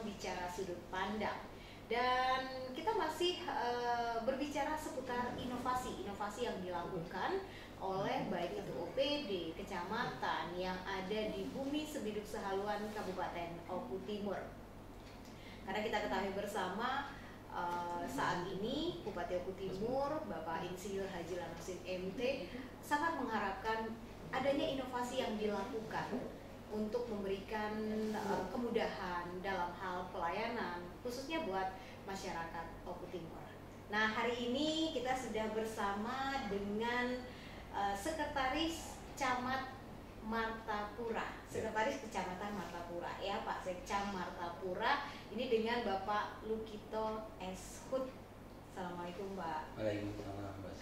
bicara sudut pandang. Dan kita masih berbicara seputar inovasi yang dilakukan oleh baik itu OPD, kecamatan yang ada di Bumi Sebiduk Sehaluan Kabupaten Oku Timur. Karena kita ketahui bersama saat ini Bupati Oku Timur, Bapak Insinyur Haji Lanusin MT sangat mengharapkan adanya inovasi yang dilakukan untuk memberikan kemudahan dalam hal pelayanan, khususnya buat masyarakat Oku Timur. Nah, hari ini kita sudah bersama dengan Sekretaris Camat Martapura, Sekretaris Kecamatan Martapura, ya Pak Sekcam Martapura. Ini dengan Bapak Lukito S. Hud. Assalamualaikum Pak. Waalaikumsalam Mbak.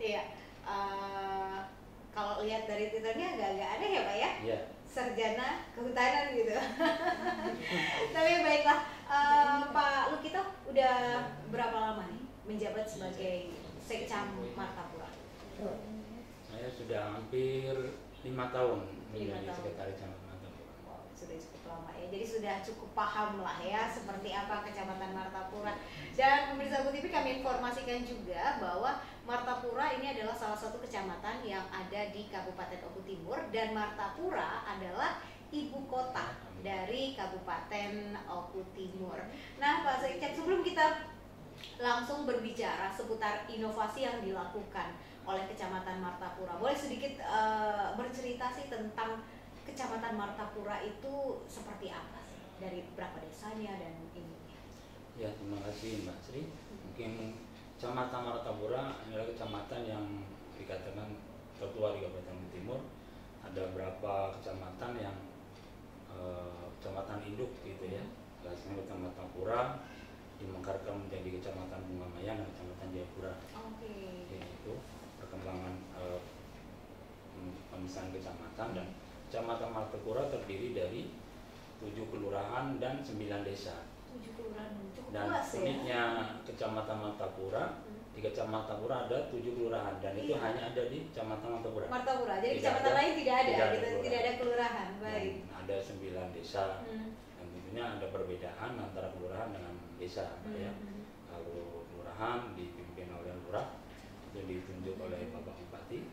Iya, kalau lihat dari titelnya agak-agak aneh ya Pak ya? Iya. Sarjana Kehutanan gitu. Tapi baiklah, Pak Lukito udah berapa lama nih menjabat sebagai Sekcam Martapura? Saya sudah hampir 5 tahun menjadi 5 tahun. Sekretaris Camat Martapura. Wow, sudah cukup lama ya. Jadi sudah cukup paham lah ya seperti apa Kecamatan Martapura. Dan pemirsa Oku TV, kami informasikan juga bahwa Martapura ini adalah salah satu kecamatan yang ada di Kabupaten Oku Timur, dan Martapura adalah ibu kota dari Kabupaten Oku Timur. Nah, Pak Sekcam, sebelum kita langsung berbicara seputar inovasi yang dilakukan oleh Kecamatan Martapura, boleh sedikit bercerita sih tentang Kecamatan Martapura itu seperti apa sih? Dari berapa desanya dan ininya? Ya, terima kasih Mbak Sri. Mungkin Kecamatan Martapura adalah kecamatan yang dikatakan tertua di Kabupaten Oku Timur. Ada berapa kecamatan yang kecamatan induk gitu ya. Salah satunya Kecamatan Pura dimengkarkan menjadi Kecamatan Bungamayan dan Kecamatan Jayapura. Oke. Itu perkembangan pemisahan kecamatan. Dan Kecamatan Martapura terdiri dari 7 kelurahan dan 9 desa. 7 kelurahan, cukup Dan luas ya. uniknya Kecamatan Martapura, di Kecamatan Martapura ada 7 kelurahan, dan itu Iya. hanya ada di Kecamatan Martapura. Martapura, jadi Tidak kecamatan ada- lain tidak ada, tidak ada gitu, kelurahan. tidak ada kelurahan. Baik. Dan ada 9 desa, Hmm. dan tentunya ada perbedaan antara kelurahan dengan desa, ya. Hmm. Kalau kelurahan dipimpin oleh lurah, itu ditunjuk oleh Bapak Bupati.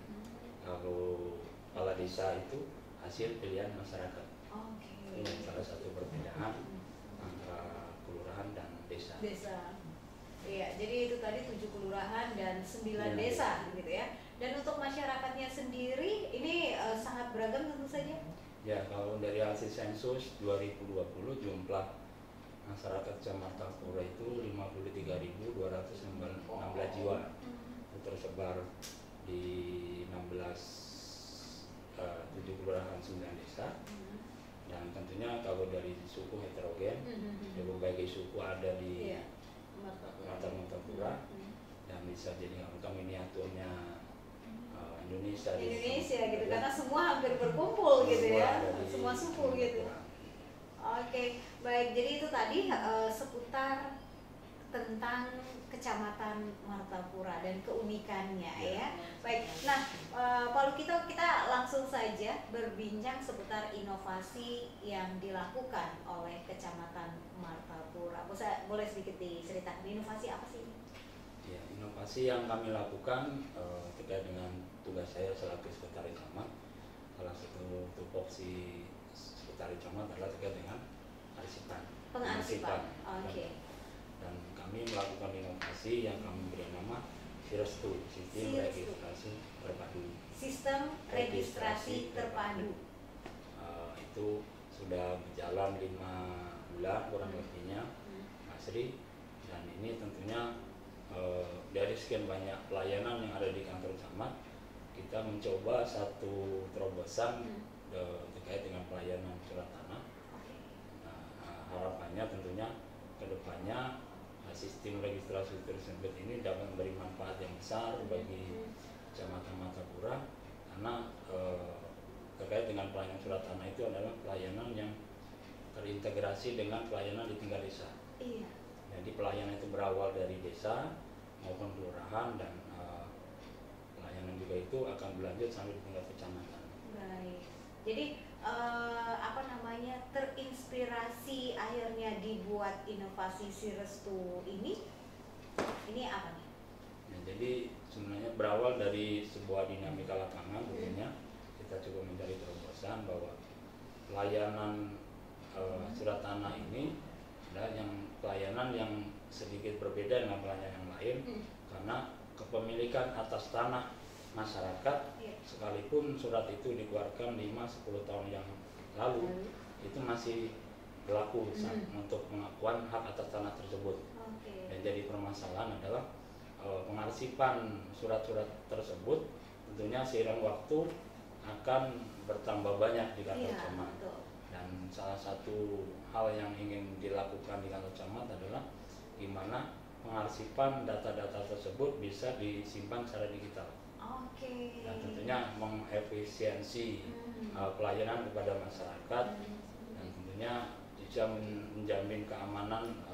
Kalau kepala desa itu hasil pilihan masyarakat. Oke. Ini salah satu perbedaan antara kelurahan dan desa. Desa. Iya, jadi itu tadi 7 kelurahan dan 9 Iya. desa gitu ya. Dan untuk masyarakatnya sendiri ini sangat beragam tentu saja. Ya, kalau dari hasil sensus 2020 jumlah masyarakat Kecamatan Martapura itu 53.216 jiwa. Itu tersebar di 7 kelurahan 9 desa. Dan tentunya kalau dari suku heterogen, ada berbagai suku ada di Iya. Martapura, dan bisa jadi anggota miniaturnya Indonesia Gitu, karena semua hampir berkumpul gitu Semua ya, ada di semua suku gitu. Martapura. Oke, baik. Jadi itu tadi seputar tentang Kecamatan Martapura dan keunikannya ya. Baik. Nah, Pak Lukito, kita langsung saja berbincang seputar inovasi yang dilakukan oleh Kecamatan Martapura. Boleh sedikit diceritakan inovasi apa sih ini? Ya, inovasi yang kami lakukan terkait dengan tugas saya selaku Sekretaris Camat. Salah satu tupoksi Sekretaris Camat adalah terkait dengan arsipan. Pengarsipan. Oke. Dan kami melakukan inovasi yang kami beri nama SIRESTU, Sistem Registrasi Terpadu. Sistem Registrasi Terpadu. Itu sudah berjalan 5 bulan kurang lebihnya, Mas Sri. Dan ini tentunya dari sekian banyak pelayanan yang ada di kantor camat, kita mencoba satu terobosan terkait dengan pelayanan surat tanah. Harapannya tentunya kedepannya sistem registrasi tersebut ini dapat memberi manfaat yang besar bagi Kecamatan Martapura, karena terkait dengan pelayanan surat tanah itu adalah pelayanan yang terintegrasi dengan pelayanan di tingkat desa. Iya. Jadi pelayanan itu berawal dari desa maupun kelurahan, dan pelayanan juga itu akan berlanjut sampai di tingkat kecamatan. Baik. Jadi apa namanya, terinspirasi akhirnya dibuat inovasi Si Restu ini apa nih? Nah, jadi sebenarnya berawal dari sebuah dinamika lapangan, tentunya kita coba mencari terobosan bahwa pelayanan surat tanah ini adalah pelayanan yang sedikit berbeda dengan pelayanan yang lain, karena kepemilikan atas tanah masyarakat, sekalipun surat itu dikeluarkan 5-10 tahun yang lalu, itu masih berlaku untuk pengakuan hak atas tanah tersebut. Dan jadi permasalahan adalah pengarsipan surat-surat tersebut tentunya seiring waktu akan bertambah banyak di kantor camat. Dan salah satu hal yang ingin dilakukan di kantor camat adalah gimana pengarsipan data-data tersebut bisa disimpan secara digital. Dan tentunya mengefisiensi pelayanan kepada masyarakat, dan tentunya bisa menjamin keamanan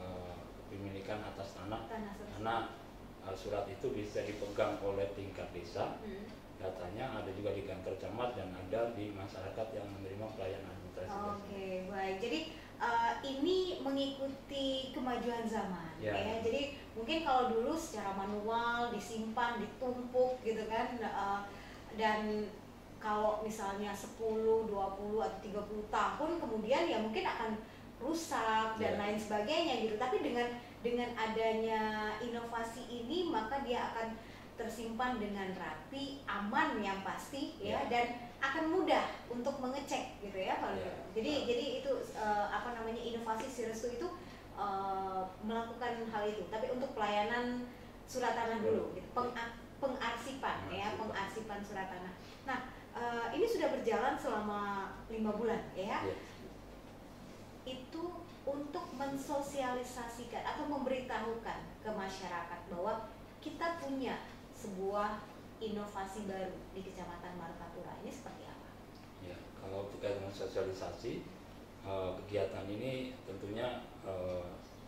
kepemilikan atas tanah, karena surat itu bisa dipegang oleh tingkat desa, datanya ada juga di kantor camat dan ada di masyarakat yang menerima pelayanan administrasi. Baik. Jadi ini mengikuti kemajuan zaman, ya. Jadi mungkin kalau dulu secara manual disimpan, ditumpuk gitu kan, dan kalau misalnya 10, 20 atau 30 tahun kemudian ya mungkin akan rusak dan lain sebagainya gitu. Tapi dengan adanya inovasi ini, maka dia akan tersimpan dengan rapi, aman yang pasti, ya, dan akan mudah untuk mengecek gitu ya kalau jadi itu apa namanya, inovasi Si Restu itu melakukan hal itu. Tapi untuk pelayanan surat tanah dulu gitu, pengarsipan ya, pengarsipan surat tanah. Nah, ini sudah berjalan selama 5 bulan ya. Itu untuk mensosialisasikan atau memberitahukan ke masyarakat bahwa kita punya sebuah inovasi baru di Kecamatan Martapura. Ini seperti apa? Ya, kalau terkait dengan sosialisasi, kegiatan ini tentunya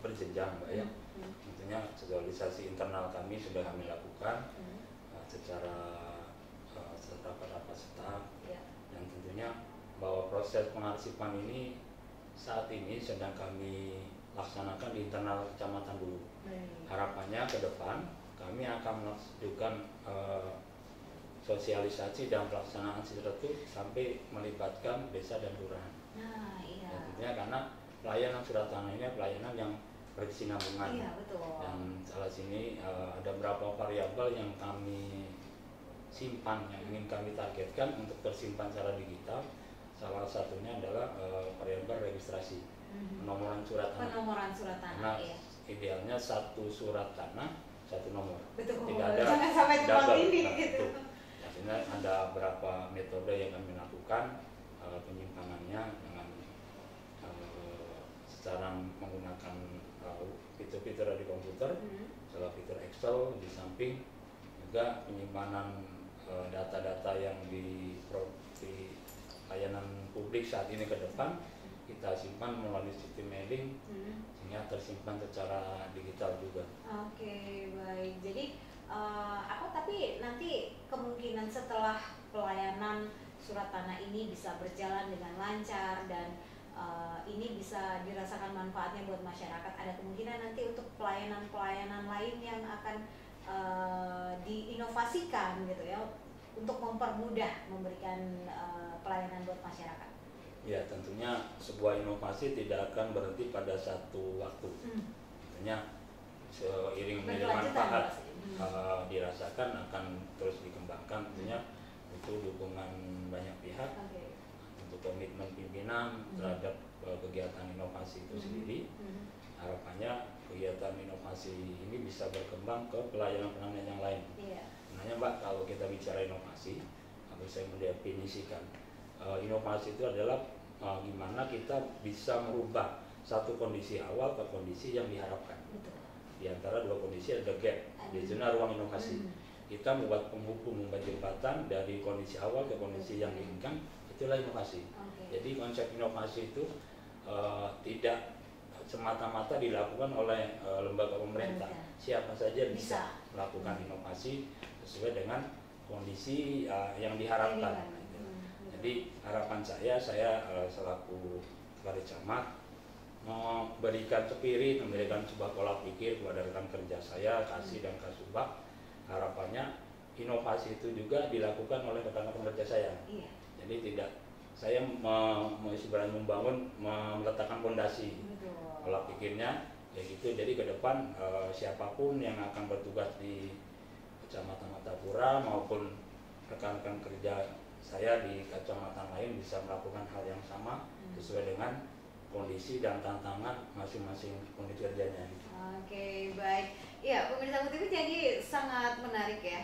berjenjang, Mbak, ya. Tentunya sosialisasi internal kami sudah kami lakukan secara rapat-rapat staf, dan tentunya bahwa proses pengarsipan ini saat ini sedang kami laksanakan di internal kecamatan dulu. Harapannya ke depan kami akan melakukan sosialisasi dan pelaksanaan Si Restu sampai melibatkan desa dan kelurahan. Dan tentunya karena pelayanan surat tanah ini pelayanan yang berkesinambungan. Dan salah sini ada beberapa variabel yang kami simpan, yang ingin kami targetkan untuk tersimpan secara digital. Salah satunya adalah variabel registrasi, penomoran surat tanah. Karena idealnya satu surat tanah, satu nomor. Tidak ada double. Artinya ada beberapa metode yang kami lakukan penyimpanannya dengan secara menggunakan fitur-fitur di komputer, salah fitur Excel, di samping juga penyimpanan data-data yang di layanan publik saat ini ke depan kita simpan melalui sistem mailing, sehingga tersimpan secara digital juga. Baik. Jadi tapi nanti kemungkinan setelah pelayanan surat tanah ini bisa berjalan dengan lancar dan ini bisa dirasakan manfaatnya buat masyarakat, ada kemungkinan nanti untuk pelayanan-pelayanan lain yang akan diinovasikan gitu ya, untuk mempermudah memberikan pelayanan buat masyarakat. Ya, tentunya sebuah inovasi tidak akan berhenti pada satu waktu. Tentunya seiring manfaat dirasakan akan terus dikembangkan. Tentunya itu dukungan banyak pihak, untuk komitmen pimpinan terhadap kegiatan inovasi itu sendiri. Harapannya kegiatan inovasi ini bisa berkembang ke pelayanan-pelayanan yang lain. Sebenarnya, Mbak, kalau kita bicara inovasi, harus saya mendefinisikan inovasi itu adalah gimana kita bisa merubah satu kondisi awal ke kondisi yang diharapkan. Di antara dua kondisi ada gap, di sana ruang inovasi. Kita membuat penghubung, membuat jembatan dari kondisi awal ke kondisi yang diinginkan, itulah inovasi. Jadi konsep inovasi itu tidak semata-mata dilakukan oleh lembaga pemerintah. Siapa saja bisa melakukan inovasi sesuai dengan kondisi yang diharapkan. Jadi harapan saya selaku Kepala Camat memberikan spirit, memberikan sebuah pola pikir kepada rekan kerja saya, Kasih dan Kasubag. Harapannya inovasi itu juga dilakukan oleh rekan-rekan kerja saya. Iya. Jadi tidak saya istilahnya membangun, meletakkan fondasi. Pola pikirnya ya gitu. Jadi ke depan siapapun yang akan bertugas di Kecamatan Martapura maupun rekan-rekan kerja saya di kecamatan lain bisa melakukan hal yang sama sesuai dengan kondisi dan tantangan masing-masing unit kerjanya. Oke, baik. Ya, pemirsa TV jadi sangat menarik ya,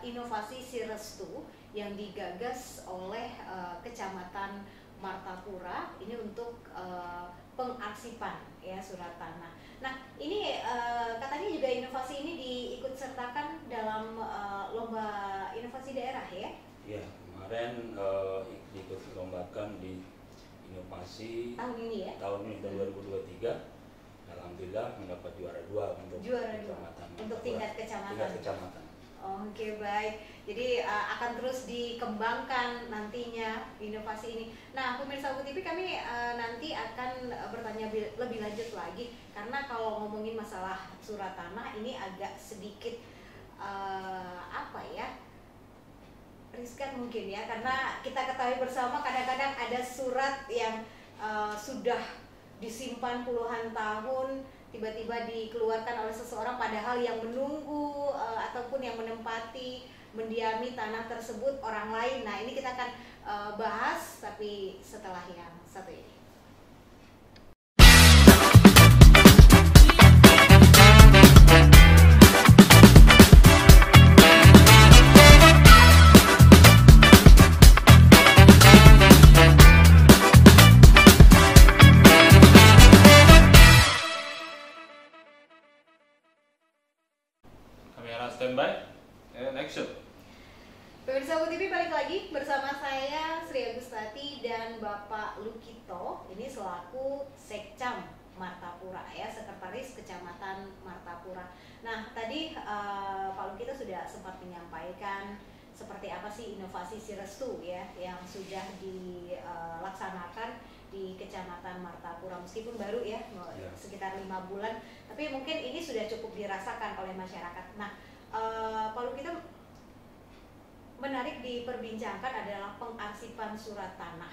inovasi Si Restu yang digagas oleh Kecamatan Martapura ini untuk pengarsipan ya surat tanah. Nah, ini katanya juga inovasi ini diikut sertakan dalam lomba inovasi daerah ya? Iya, kemarin diikut lombakan di inovasi tahun ini ya? Tahun ini, tahun 2023. Alhamdulillah mendapat juara 2 untuk kecamatan. Untuk tingkat kecamatan. Tingkat kecamatan. Oke, baik. Jadi akan terus dikembangkan nantinya inovasi ini. Nah, pemirsa UU TV kami nanti akan bertanya lebih lanjut lagi karena kalau ngomongin masalah surat tanah ini agak sedikit apa ya? Riskan mungkin ya, karena kita ketahui bersama kadang-kadang ada surat yang sudah disimpan puluhan tahun tiba-tiba dikeluarkan oleh seseorang padahal yang menunggu ataupun yang menempati mendiami tanah tersebut orang lain. Nah, ini kita akan bahas tapi setelah yang satu ini. Standby and action. Pemirsa UU TV balik lagi bersama saya Sri Agustati dan Bapak Lukito. Ini selaku Sekcam Martapura ya, Sekretaris Kecamatan Martapura. Nah, tadi Pak Lukito sudah sempat menyampaikan seperti apa sih inovasi Si Restu ya yang sudah dilaksanakan di Kecamatan Martapura, meskipun baru ya, sekitar 5 bulan, tapi mungkin ini sudah cukup dirasakan oleh masyarakat. Nah, Pak Lukito, menarik diperbincangkan adalah pengarsipan surat tanah.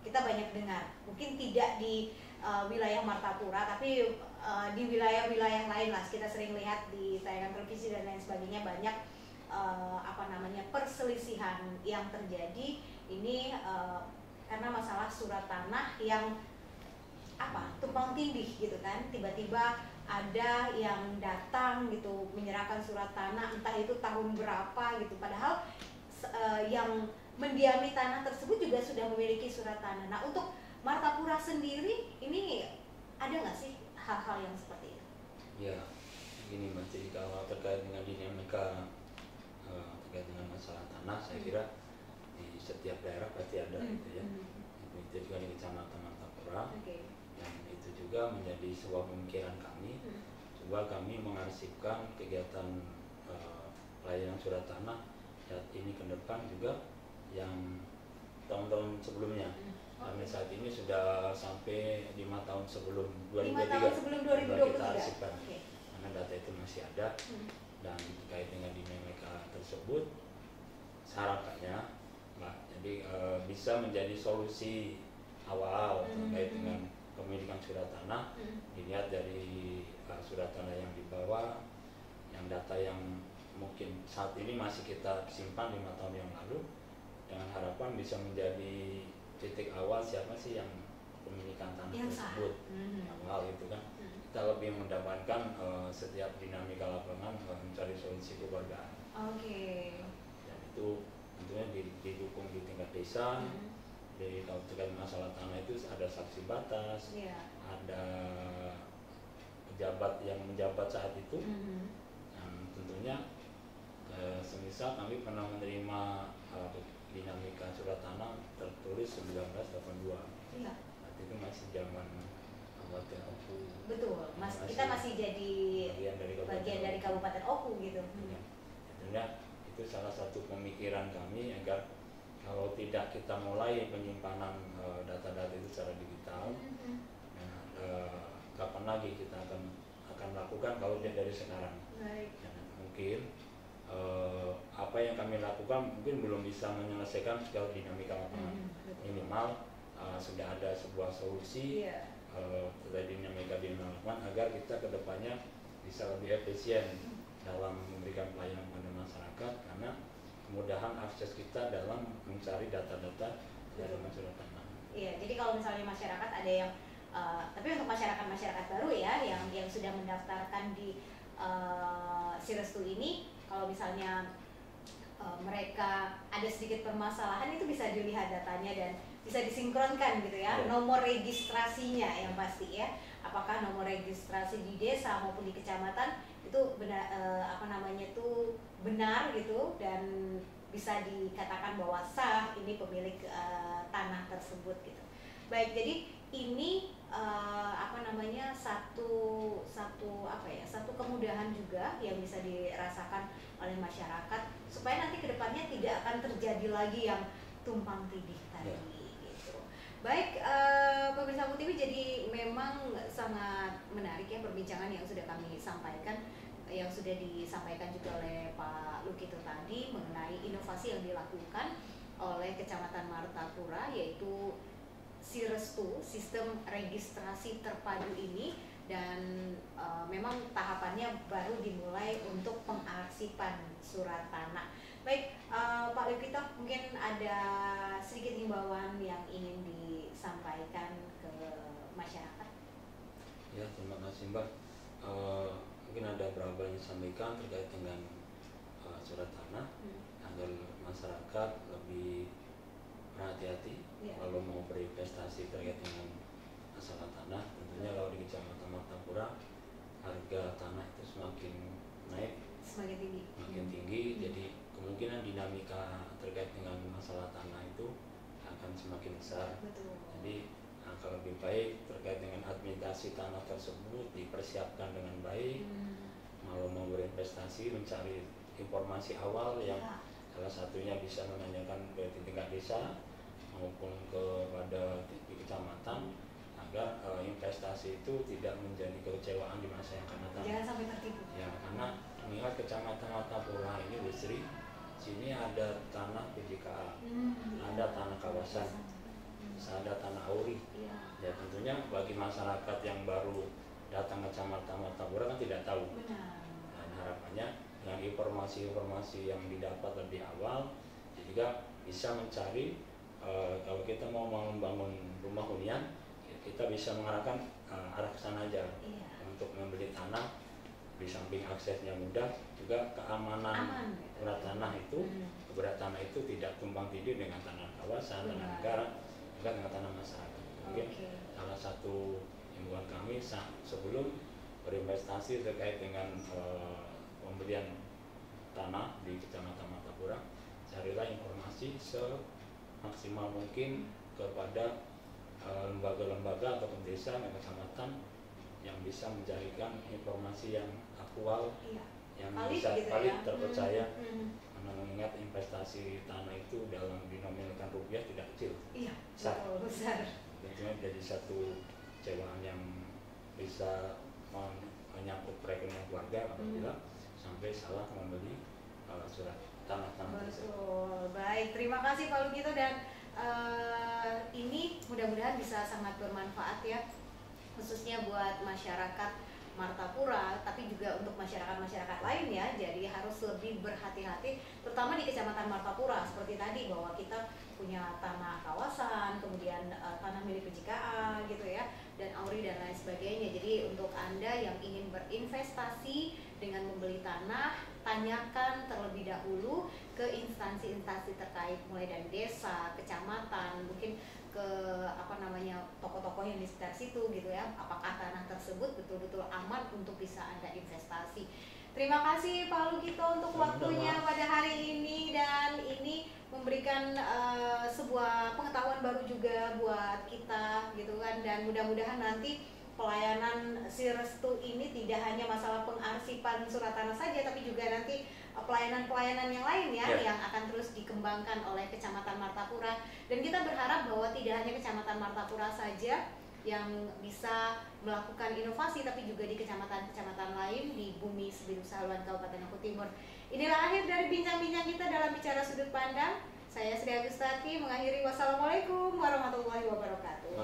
Kita banyak dengar, mungkin tidak di wilayah Martapura, tapi di wilayah-wilayah lain lah. Kita sering lihat di tayangan televisi dan lain sebagainya banyak perselisihan yang terjadi ini karena masalah surat tanah yang tumpang tindih gitu kan. Tiba-tiba ada yang datang gitu menyerahkan surat tanah entah itu tahun berapa gitu, padahal yang mendiami tanah tersebut juga sudah memiliki surat tanah. Nah, untuk Martapura sendiri ini ada nggak sih hal-hal yang seperti itu? Ya, gini Mbak, jadi kalau terkait dengan dinamika terkait dengan masalah tanah, saya kira di setiap daerah pasti ada gitu ya. Itu juga di Kecamatan Martapura. Dan itu juga menjadi sebuah pemikiran kami. Coba kami mengarsipkan kegiatan pelayanan surat tanah saat ini ke depan juga yang tahun-tahun sebelumnya. Kami saat ini sudah sampai 5 tahun sebelum 2023. 5 tahun sebelum 2023. Kita arsipkan. Karena data itu masih ada. Dan terkait dengan dinamika tersebut, harapannya Mbak, jadi bisa menjadi solusi awal terkait dengan pemilikan surat tanah. Dilihat dari surat tanah yang dibawa, yang data yang mungkin saat ini masih kita simpan 5 tahun yang lalu, dengan harapan bisa menjadi titik awal siapa sih yang pemilikan tanah yang tersebut awal itu kan. Kita lebih mendapatkan setiap dinamika lapangan mencari solusi keluargaan. Dan itu tentunya didukung di tingkat desa. Jadi kalau terkait masalah tanah itu ada saksi batas, ada pejabat yang menjabat saat itu. Dan tentunya semisal kami pernah menerima dinamika surat tanah tertulis 1982. Saat itu masih zaman Kabupaten Oku. Betul, kita masih jadi bagian dari Kabupaten Oku gitu. Tentunya itu salah satu pemikiran kami agar kalau tidak kita mulai penyimpanan data-data itu secara digital, kapan lagi kita akan melakukan kalau tidak dari sekarang. Baik. Ya, mungkin apa yang kami lakukan mungkin belum bisa menyelesaikan segala dinamika lapangan. Minimal sudah ada sebuah solusi terkait dinamika di lapangan agar kita kedepannya bisa lebih efisien dalam memberikan pelayanan pada masyarakat, karena kemudahan akses kita dalam mencari data-data dari surat tanah. Iya, jadi kalau misalnya masyarakat ada yang tapi untuk masyarakat baru ya yang sudah mendaftarkan di Sirestu ini, kalau misalnya mereka ada sedikit permasalahan itu bisa dilihat datanya dan bisa disinkronkan gitu ya, nomor registrasinya yang pasti ya, apakah nomor registrasi di desa maupun di kecamatan itu benar benar gitu dan bisa dikatakan bahwa sah ini pemilik tanah tersebut gitu. Baik, jadi ini satu kemudahan juga yang bisa dirasakan oleh masyarakat supaya nanti kedepannya tidak akan terjadi lagi yang tumpang tindih tadi gitu. Baik, pemirsa MUTV, jadi memang sangat menarik ya perbincangan yang sudah kami sampaikan, yang sudah disampaikan juga oleh Pak Lukito tadi mengenai inovasi yang dilakukan oleh Kecamatan Martapura, yaitu Sirestu, sistem registrasi terpadu ini, dan memang tahapannya baru dimulai untuk pengarsipan surat tanah. Baik, Pak Lukito, mungkin ada sedikit himbauan yang ingin disampaikan ke masyarakat. Ya, terima kasih Mbak. Mungkin ada beberapa yang disampaikan terkait dengan surat tanah agar masyarakat lebih berhati-hati kalau mau berinvestasi terkait dengan masalah tanah. Tentunya kalau di Kecamatan Martapura harga tanah itu semakin naik, semakin tinggi, jadi kemungkinan dinamika terkait dengan masalah tanah itu akan semakin besar. Betul. Jadi akan lebih baik terkait dengan administrasi tanah tersebut dipersiapkan dengan baik. Kalau mau berinvestasi, mencari informasi awal yang salah satunya bisa menanyakan ke tingkat desa maupun kepada di kecamatan agar investasi itu tidak menjadi kekecewaan di masa yang akan datang. Jangan sampai tertipu. Ya, karena mengingat Kecamatan Martapura ini Bu Sri, sini ada tanah PJKA, ada tanah kawasan, ada tanah auri. Ya, tentunya bagi masyarakat yang baru datang ke Kecamatan Martapura kan tidak tahu. Dan harapannya dengan informasi-informasi yang didapat lebih awal juga bisa mencari kalau kita mau membangun rumah hunian, kita bisa mengarahkan arah ke sana aja. Untuk membeli tanah, di samping aksesnya mudah, juga keamanan surat tanah itu, keberadaan tanah itu tidak tumpang tindih dengan tanah kawasan, tanah negara, juga dengan tanah masyarakat. Mungkin salah satu himbauan kami sebelum berinvestasi terkait dengan pembelian tanah di Kecamatan Martapura, carilah informasi semaksimal mungkin kepada lembaga-lembaga atau desa dan kecamatan yang bisa mencarikan informasi yang aktual, yang bisa valid, terpercaya. Karena mengingat investasi tanah itu dalam dinominalkan rupiah tidak kecil, besar. Tentunya jadi satu cewaan yang bisa menyangkut perekonomian keluarga apabila sampai salah membeli surat tanah tersebut. Betul. Baik, terima kasih Pak Lukito, dan ini mudah-mudahan bisa sangat bermanfaat ya, khususnya buat masyarakat Martapura, tapi juga untuk masyarakat-masyarakat lain ya. Jadi harus lebih berhati-hati, terutama di Kecamatan Martapura seperti tadi, bahwa kita punya tanah kawasan, kemudian tanah milik PJKA gitu ya, dan auri dan lain sebagainya. Jadi untuk Anda yang ingin berinvestasi dengan membeli tanah, tanyakan terlebih dahulu ke instansi-instansi terkait, mulai dari desa, kecamatan, mungkin ke toko-toko yang di sekitar situ gitu ya, apakah tanah tersebut betul-betul aman untuk bisa Anda investasi. Terima kasih Pak Lukito untuk waktunya pada hari ini, dan ini memberikan sebuah pengetahuan baru juga buat kita gitu kan, dan mudah-mudahan nanti pelayanan Si Restu ini tidak hanya masalah pengarsipan surat tanah saja, tapi juga nanti pelayanan-pelayanan yang lain ya, yang akan terus dikembangkan oleh Kecamatan Martapura. Dan kita berharap bahwa tidak hanya Kecamatan Martapura saja yang bisa melakukan inovasi, tapi juga di kecamatan-kecamatan lain di Bumi Sebiru Sahaluan Kabupaten Oku Timur. Inilah akhir dari bincang-bincang kita dalam Bicara Sudut Pandang. Saya Sri Agustaki mengakhiri. Wassalamualaikum warahmatullahi wabarakatuh.